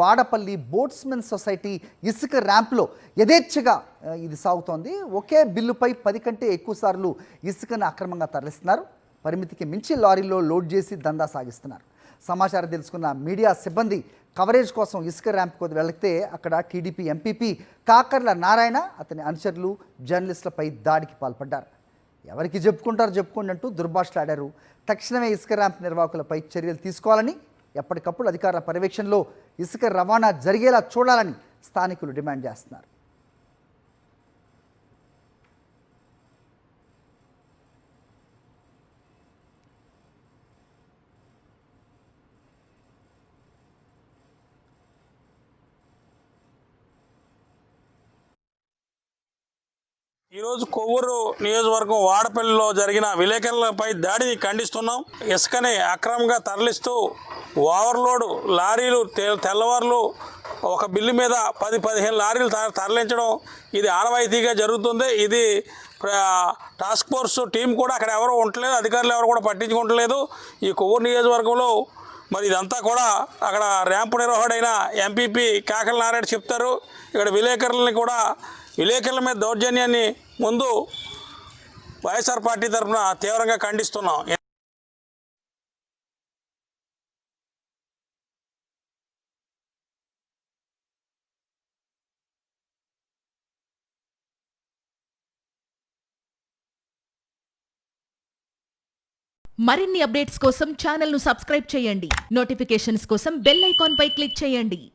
Vadapalli boatsmen society ఇసుక ర్యాంప్లో యథేచ్ఛగా ఇది సాగుతోంది. ఒకే బిల్లుపై 10 కంటే ఎక్కువ సార్లు ఇసుకను అక్రమంగా తరలిస్తున్నారు. పరిమితికి మించి లారీలో లోడ్ చేసి దందా సాగిస్తున్నారు. సమాచారం తెలుసుకున్న మీడియా సిబ్బంది కవరేజ్ కోసం ఇసుక ర్యాంప్కు వెళితే అక్కడ టీడీపీ ఎంపీపీ కాకర్ల నారాయణ అతని అనుచరులు జర్నలిస్టులపై దాడికి పాల్పడ్డారు. ఎవరికి చెప్పుకోండి అంటూ దుర్భాషలాడారు. తక్షణమే ఇసుక ర్యాంప్ నిర్వాహకులపై చర్యలు తీసుకోవాలని, ఎప్పటికప్పుడు అధికారుల పర్యవేక్షణలో ఇసుక రవాణా జరిగేలా చూడాలని స్థానికులు డిమాండ్ చేస్తున్నారు. ఈరోజు కొవ్వూరు నియోజకవర్గం వాడపల్లిలో జరిగిన విలేకరులపై దాడిని ఖండిస్తున్నాం. ఇసుకని అక్రమంగా తరలిస్తూ ఓవర్లోడ్ లారీలు తెల్లవారులు ఒక బిల్లు మీద 10-15 లారీలు తరలించడం ఇది ఆనవాయితీగా జరుగుతుంది. ఇది టాస్క్ ఫోర్స్ టీం కూడా అక్కడ ఎవరు ఉండలేదు, అధికారులు ఎవరు కూడా పట్టించుకోవట్లేదు. ఈ కొవ్వూరు నియోజకవర్గంలో మరి ఇదంతా కూడా అక్కడ ర్యాంపు నిర్వహణైన ఎంపీపీ కాకర్ల నారాయణ చెప్తారు. ఇక్కడ విలేకరుల మీద దౌర్జన్యాన్ని ముందు వైఎస్ఆర్ పార్టీ తరఫున తీవ్రంగా ఖండిస్తున్నాం. మరిన్ని అప్డేట్స్ కోసం ఛానల్ ను సబ్స్క్రైబ్ చేయండి. నోటిఫికేషన్స్ కోసం బెల్ ఐకాన్ పై క్లిక్ చేయండి.